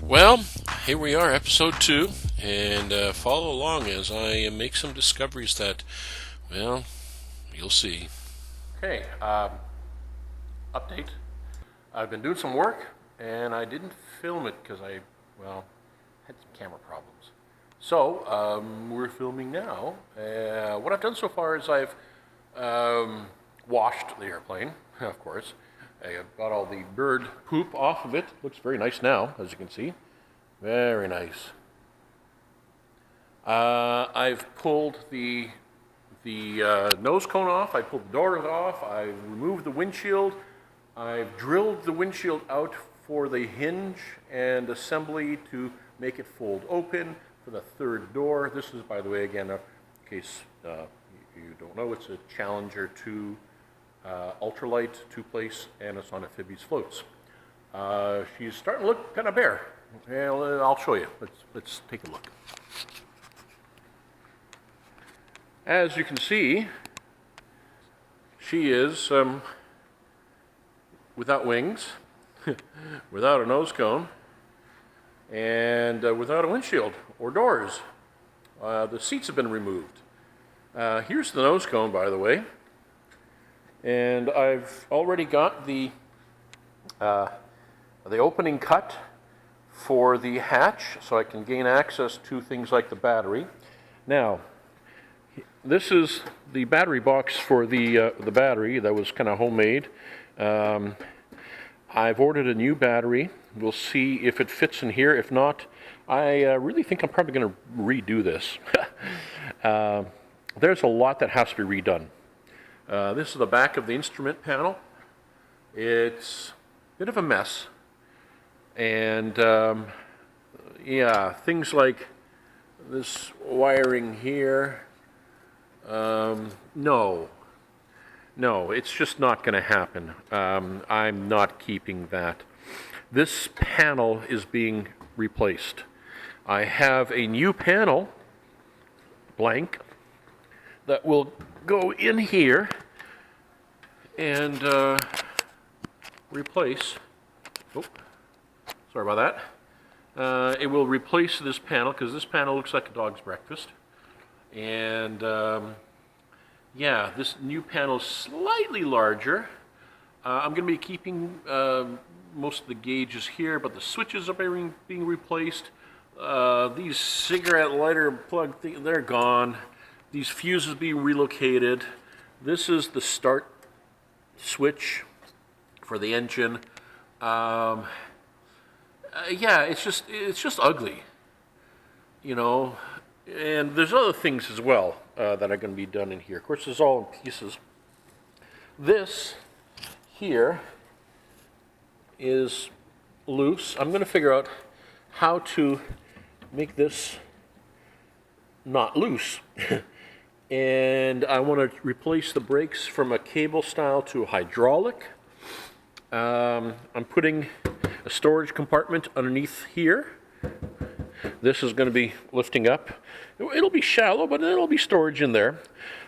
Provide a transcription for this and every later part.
Well, here we are, episode 2, and follow along as I make some discoveries that, well, you'll see. Okay, update. I've been doing some work, and I didn't film it because I had some camera problems. So, we're filming now. What I've done so far is I've washed the airplane, of course. I got all the bird poop off of it. Looks very nice now, as you can see. Very nice. I've pulled the nose cone off. I pulled the doors off. I've removed the windshield. I've drilled the windshield out for the hinge and assembly to make it fold open for the third door. This is, by the way, again, in case you don't know, it's a Challenger 2 Ultralight 2-place, and it's on amphibious floats. She's starting to look kind of bare. Well, I'll show you. Let's take a look. As you can see, she is without wings, without a nose cone, and without a windshield or doors. The seats have been removed. Here's the nose cone, by the way. And I've already got the opening cut for the hatch, so I can gain access to things like the battery. Now, this is the battery box for the battery that was kind of homemade. I've ordered a new battery. We'll see if it fits in here. If not, I really think I'm probably going to redo this. There's a lot that has to be redone. This is the back of the instrument panel. It's a bit of a mess. And yeah, things like this wiring here, no, it's just not going to happen. I'm not keeping that. This panel is being replaced. I have a new panel, blank, that will go in here and replace, sorry about that. It will replace this panel because this panel looks like a dog's breakfast. And yeah, this new panel is slightly larger. I'm going to be keeping most of the gauges here, but the switches are being replaced. These cigarette lighter plug things, they're gone. These fuses being relocated. This is the start switch for the engine. Yeah, it's just ugly, you know. And there's other things as well that are going to be done in here. Of course, it's all in pieces. This here is loose. I'm going to figure out how to make this not loose. And I want to replace the brakes from a cable style to a hydraulic. I'm putting a storage compartment underneath here. This is going to be lifting up. It'll be shallow, but it'll be storage in there.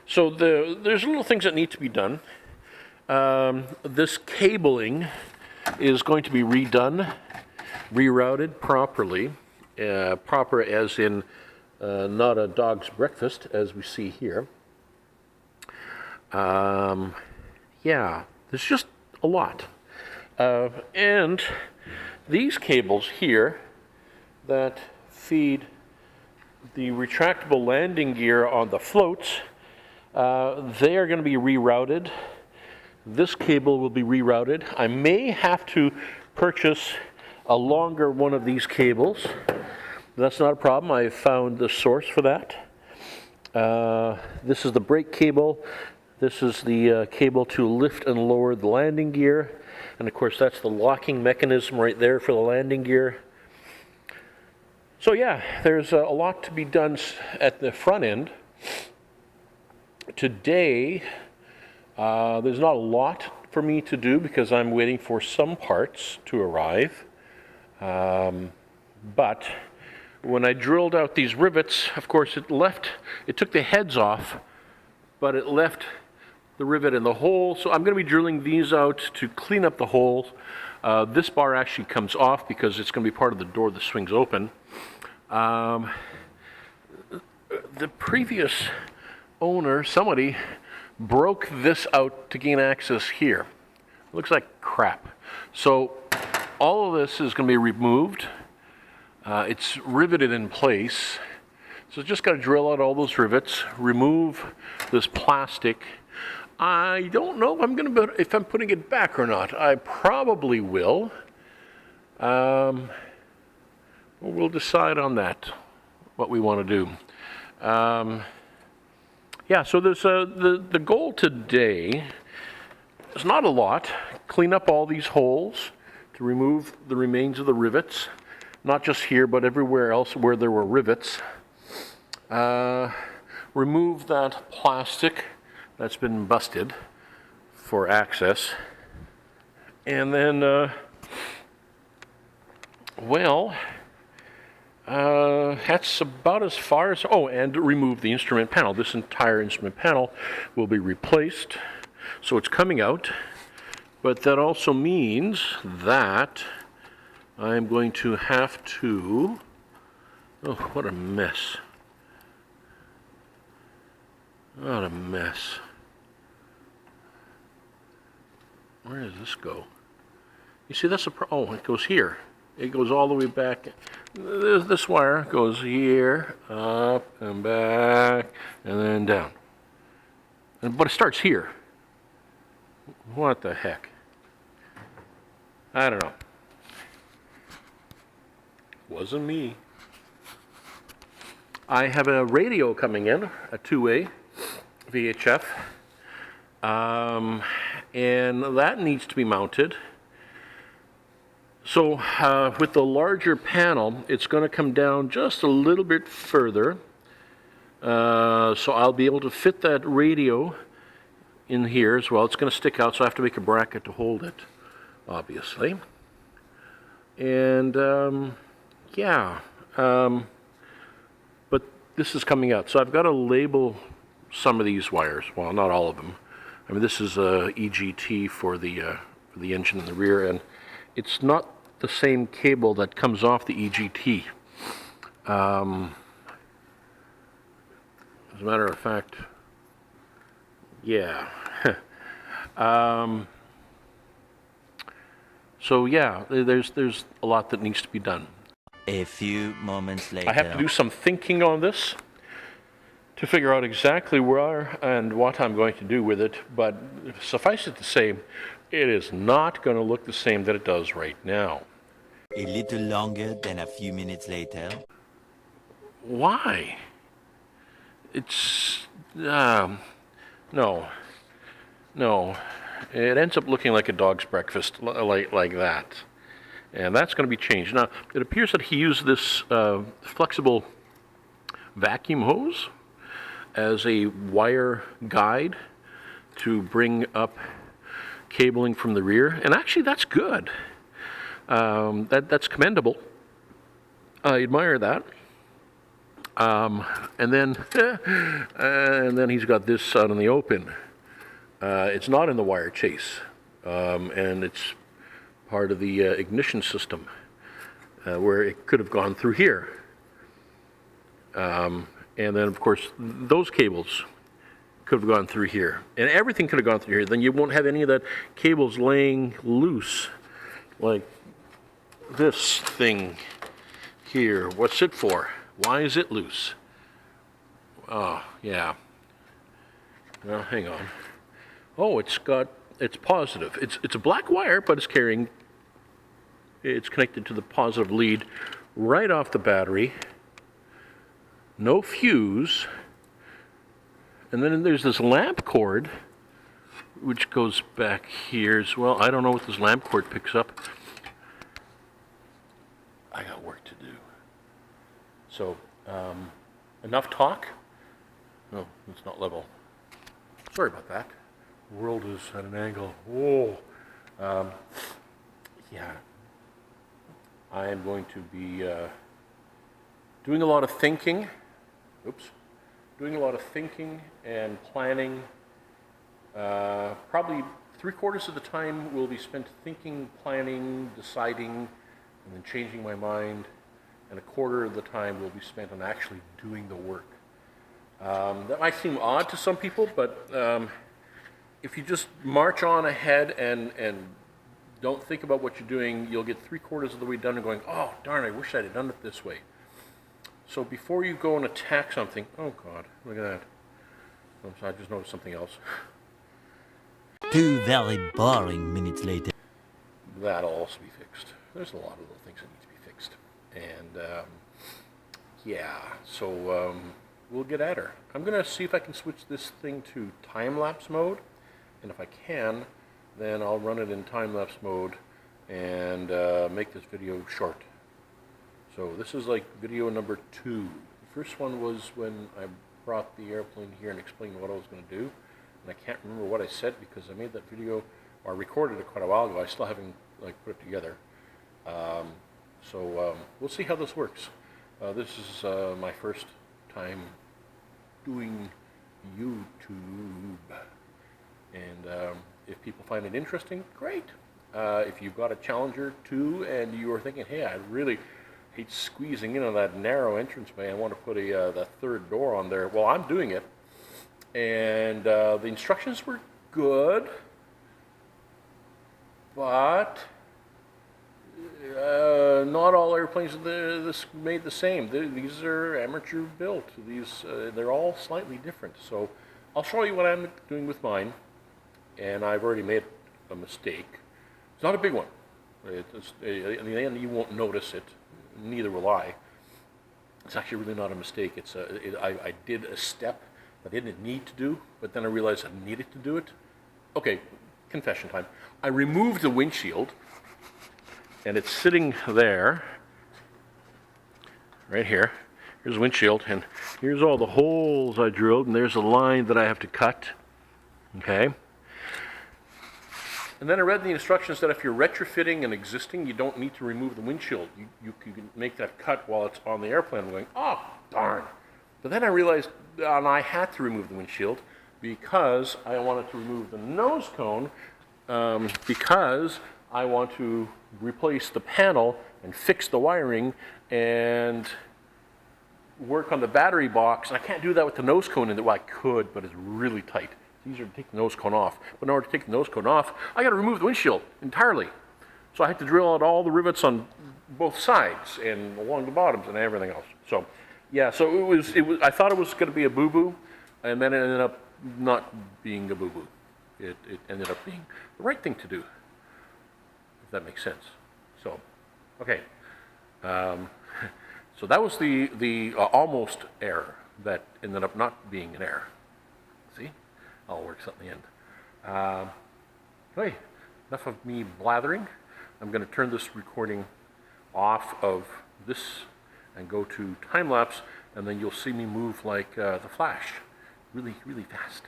So there's little things that need to be done. This cabling is going to be redone, rerouted properly. Proper as in not a dog's breakfast, as we see here. Yeah, there's just a lot. And these cables here that feed the retractable landing gear on the floats, they are going to be rerouted. This cable will be rerouted. I may have to purchase a longer one of these cables. That's not a problem. I found the source for that. This is the brake cable. This is the cable to lift and lower the landing gear. And of course, that's the locking mechanism right there for the landing gear. So yeah, there's a lot to be done at the front end. Today, there's not a lot for me to do because I'm waiting for some parts to arrive. But when I drilled out these rivets, of course it took the heads off, but it left the rivet in the hole. So I'm going to be drilling these out to clean up the holes. This bar actually comes off because it's going to be part of the door that swings open. The previous owner, somebody, broke this out to gain access here. It looks like crap. So all of this is going to be removed. It's riveted in place. So just got to drill out all those rivets, remove this plastic. I don't know if I'm putting it back or not. I probably will. We'll decide on that, what we want to do. Yeah, so there's the goal today is not a lot. Clean up all these holes to remove the remains of the rivets, not just here, but everywhere else where there were rivets. Remove that plastic that's been busted for access. And then, that's about as far as, and remove the instrument panel. This entire instrument panel will be replaced. So it's coming out, but that also means that I'm going to have to, oh, what a mess. What a mess. Where does this go? You see, that's it goes here. It goes all the way back. This wire goes here, up and back, and then down. But it starts here. What the heck? I don't know. Wasn't me. I have a radio coming in, a two-way VHF, and that needs to be mounted. So with the larger panel, it's going to come down just a little bit further. So I'll be able to fit that radio in here as well. It's going to stick out, so I have to make a bracket to hold it, obviously. And but this is coming out. So I've got to label some of these wires. Well, not all of them. I mean, this is EGT for the engine in the rear, and it's not the same cable that comes off the EGT. As a matter of fact, yeah. So yeah, there's a lot that needs to be done. A few moments later. I have to do some thinking on this to figure out exactly where and what I'm going to do with it, but suffice it to say, it is not going to look the same that it does right now. A little longer than a few minutes later. Why? It's, no. It ends up looking like a dog's breakfast, like that. And that's going to be changed. Now, it appears that he used this flexible vacuum hose as a wire guide to bring up cabling from the rear. And actually, that's good. That's commendable. I admire that. And then he's got this out in the open. It's not in the wire chase, and it's part of the ignition system, where it could have gone through here. And then, of course, those cables could have gone through here. And everything could have gone through here. Then you won't have any of that cables laying loose, like this thing here. What's it for? Why is it loose? Oh, yeah. Well, hang on. Oh, it's positive. It's a black wire, but it's connected to the positive lead right off the battery. No fuse. And then there's this lamp cord, which goes back here as well. I don't know what this lamp cord picks up. I got work to do. So, enough talk? No, it's not level. Sorry about that. The world is at an angle. Whoa. Yeah. I am going to be doing a lot of thinking. Doing a lot of thinking and planning Probably 3/4 of the time will be spent thinking, planning, deciding, and then changing my mind, and 1/4 of the time will be spent on actually doing the work. That might seem odd to some people, but if you just march on ahead and don't think about what you're doing, you'll get 3/4 of the way done and going, oh darn, I wish I'd have done it this way. So before you go and attack something, oh God, look at that. Oh, so I just noticed something else. 2 very boring minutes later. That'll also be fixed. There's a lot of little things that need to be fixed. And yeah, so we'll get at her. I'm gonna see if I can switch this thing to time-lapse mode. And if I can, then I'll run it in time-lapse mode and make this video short. So this is like video number 2. The first one was when I brought the airplane here and explained what I was going to do. And I can't remember what I said because I made that video, or I recorded it quite a while ago. I still haven't put it together. So we'll see how this works. This is my first time doing YouTube. And if people find it interesting, great. If you've got a Challenger 2 and you are thinking, hey, I really hate squeezing in on that narrow entranceway, I want to put the third door on there. Well, I'm doing it. And the instructions were good, but not all airplanes are made the same. These are amateur built. They're all slightly different. So I'll show you what I'm doing with mine. And I've already made a mistake. It's not a big one. In the end, you won't notice it. Neither will I. It's actually really not a mistake. I did a step that I didn't need to do, but then I realized I needed to do it. Okay, confession time. I removed the windshield, and it's sitting there, right here. Here's the windshield, and here's all the holes I drilled, and there's a line that I have to cut. Okay. And then I read the instructions that if you're retrofitting an existing, you don't need to remove the windshield. You can make that cut while it's on the airplane. I'm going, oh, darn. But then I realized I had to remove the windshield because I wanted to remove the nose cone because I want to replace the panel and fix the wiring and work on the battery box. And I can't do that with the nose cone in there. Well, I could, but it's really tight. Easier to take the nose cone off. But in order to take the nose cone off, I got to remove the windshield entirely. So I had to drill out all the rivets on both sides and along the bottoms and everything else. So yeah, so it was. I thought it was going to be a boo-boo, and then it ended up not being a boo-boo. It ended up being the right thing to do, if that makes sense. So, okay. So that was the almost error that ended up not being an error. See? All works out in the end. Okay, enough of me blathering. I'm going to turn this recording off of this and go to time-lapse, and then you'll see me move like the Flash, really, really fast.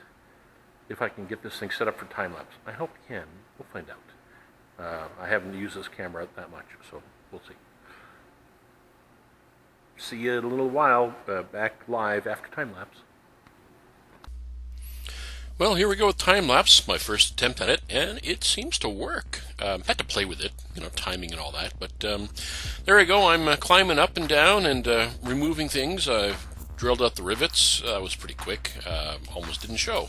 If I can get this thing set up for time-lapse. I hope I can. We'll find out. I haven't used this camera that much, so we'll see. See you in a little while, back live after time-lapse. Well, here we go with time-lapse, my first attempt at it, and it seems to work. Had to play with it, timing and all that, but there we go. I'm climbing up and down and removing things. I drilled out the rivets. That was pretty quick. Almost didn't show.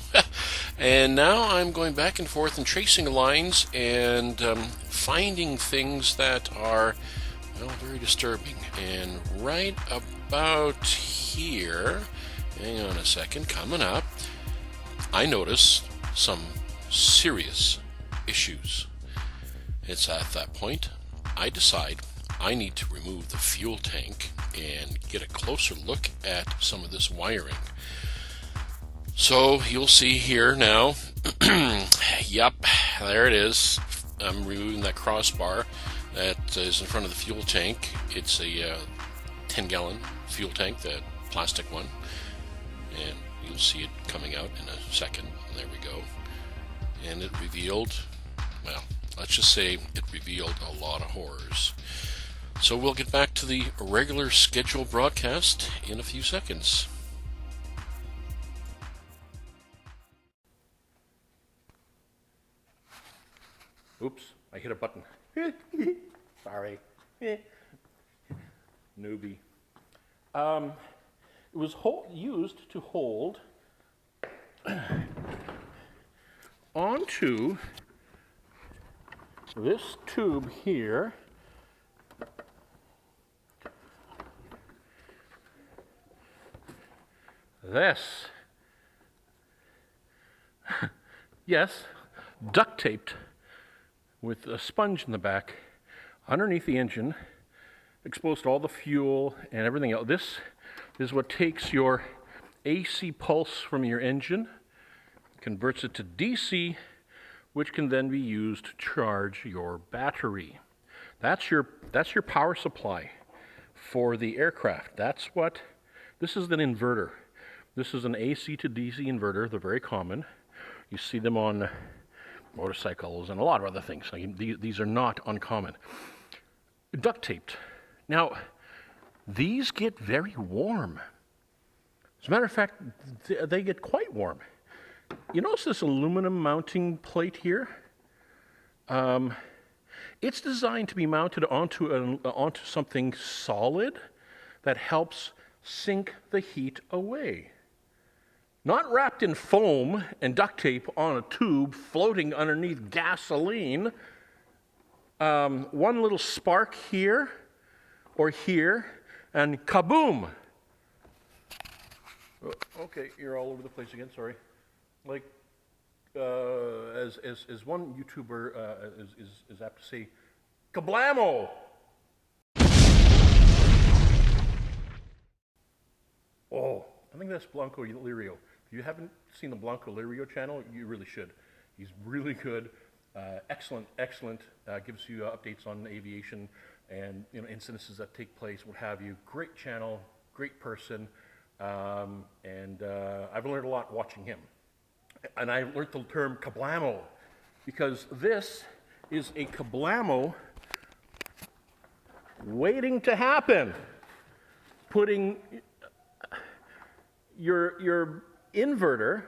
And now I'm going back and forth and tracing lines and finding things that are, well, very disturbing. And right about here, hang on a second, coming up, I notice some serious issues. It's at that point I decide I need to remove the fuel tank and get a closer look at some of this wiring. So you'll see here now, yep, there it is. I'm removing that crossbar that is in front of the fuel tank. It's a 10-gallon fuel tank, the plastic one, and you'll see it coming out in a second. There we go. And it revealed, well, let's just say it revealed a lot of horrors. So we'll get back to the regular scheduled broadcast in a few seconds. Oops, I hit a button. Sorry. Newbie. It was used to hold onto this tube here. This, yes, duct taped with a sponge in the back underneath the engine, exposed to all the fuel and everything else. This is what takes your AC pulse from your engine, converts it to DC, which can then be used to charge your battery. That's your power supply for the aircraft. This is an inverter. This is an AC to DC inverter. They're very common. You see them on motorcycles and a lot of other things. These are not uncommon. Duct taped. Now, these get very warm. As a matter of fact, they get quite warm. You notice this aluminum mounting plate here? It's designed to be mounted onto something solid that helps sink the heat away. Not wrapped in foam and duct tape on a tube floating underneath gasoline. One little spark here or here, and kaboom! Okay, you're all over the place again, sorry. Like, as one YouTuber is apt to say, KABLAMO! Oh, I think that's Blanco Lirio. If you haven't seen the Blanco Lirio channel, you really should. He's really good, excellent, gives you updates on aviation and incidences that take place, what have you. Great channel, great person, and I've learned a lot watching him. And I learned the term KABLAMO because this is a KABLAMO waiting to happen. Putting your inverter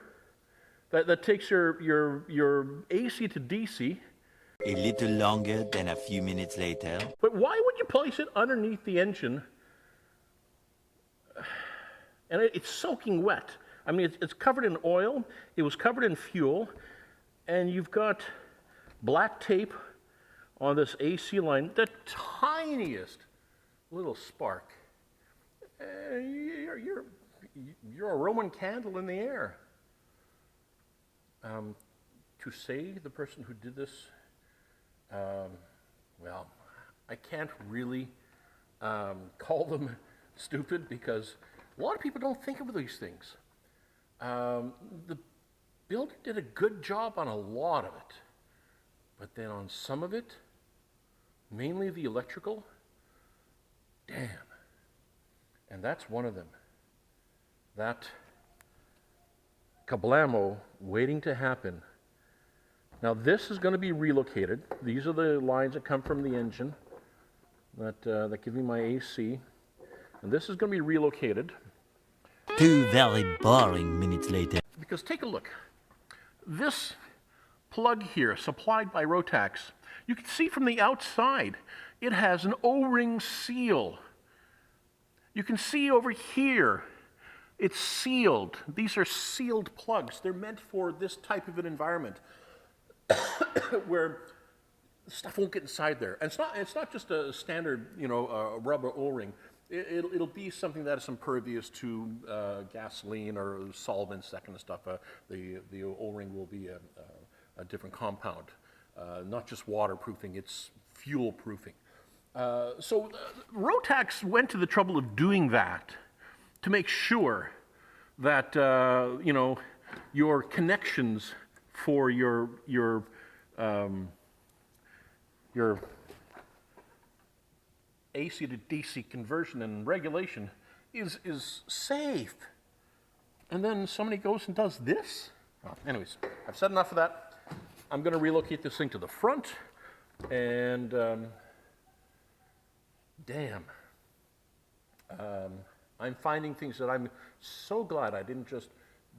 that takes your AC to DC. A little longer than a few minutes later. But why would you place it underneath the engine? And it's soaking wet. I mean, it's covered in oil. It was covered in fuel. And you've got black tape on this AC line, the tiniest little spark. You're a Roman candle in the air. To say the person who did this, well, I can't really call them stupid because a lot of people don't think of these things. The builder did a good job on a lot of it, but then on some of it, mainly the electrical, damn. And that's one of them. That KABLAMO waiting to happen. Now this is going to be relocated. These are the lines that come from the engine that give me my AC. And this is going to be relocated. 2 very boring minutes later. Because take a look. This plug here, supplied by Rotax, you can see from the outside, it has an O-ring seal. You can see over here, it's sealed. These are sealed plugs. They're meant for this type of an environment where stuff won't get inside there. And it's not just a standard, rubber O-ring. It'll be something that is impervious to gasoline or solvents, that kind of stuff. The O-ring will be a different compound, not just waterproofing, it's fuel proofing. So Rotax went to the trouble of doing that to make sure that your connections for your AC to DC conversion and regulation is safe. And then somebody goes and does this? Well, anyways, I've said enough of that. I'm going to relocate this thing to the front, and damn. I'm finding things that I'm so glad I didn't just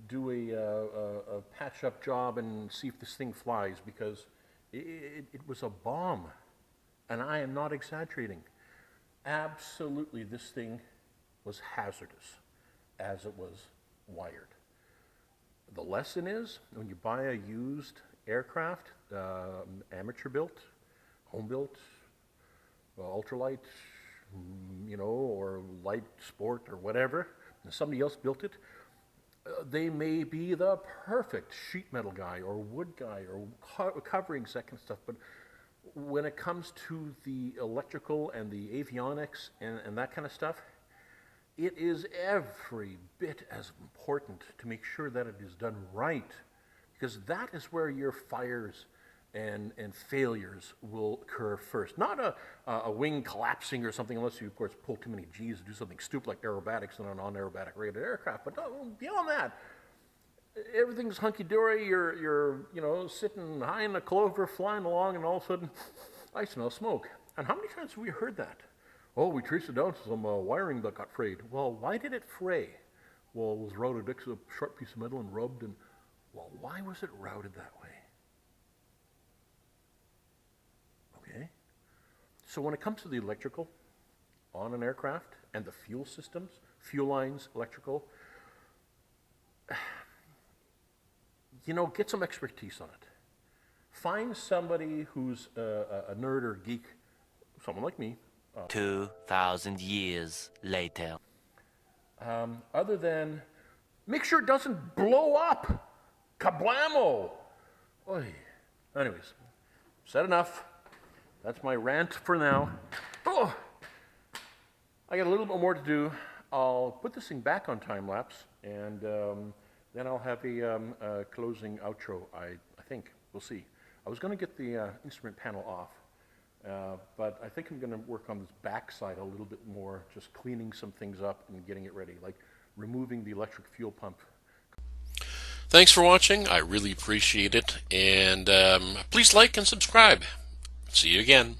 do a patch-up job and see if this thing flies, because It was a bomb. And I am not exaggerating. Absolutely, this thing was hazardous as it was wired. The lesson is, when you buy a used aircraft, amateur built, home built, ultralight, or light sport or whatever, and somebody else built it, they may be the perfect sheet metal guy or wood guy or coverings, that kind of stuff, but when it comes to the electrical and the avionics and that kind of stuff, it is every bit as important to make sure that it is done right, because that is where your fires and failures will occur first. Not a wing collapsing or something, unless you, of course, pull too many G's to do something stupid like aerobatics on a non-aerobatic rated aircraft. But beyond that, everything's hunky-dory. You're sitting high in the clover, flying along, and all of a sudden, I smell smoke. And how many times have we heard that? Oh, we traced it down to some wiring that got frayed. Well, why did it fray? Well, it was routed next to a sharp piece of metal and rubbed, and, well, why was it routed that way? Okay? So when it comes to the electrical on an aircraft and the fuel systems, fuel lines, electrical, get some expertise on it. Find somebody who's a nerd or geek, someone like me. 2,000 years later. Other than, make sure it doesn't blow up. KABLAMO! Oy. Anyways, said enough. That's my rant for now. Oh, I got a little bit more to do. I'll put this thing back on time lapse, and then I'll have a closing outro, I think. We'll see. I was going to get the instrument panel off, but I think I'm going to work on this back side a little bit more, just cleaning some things up and getting it ready, like removing the electric fuel pump. Thanks for watching. I really appreciate it. And please like and subscribe. See you again.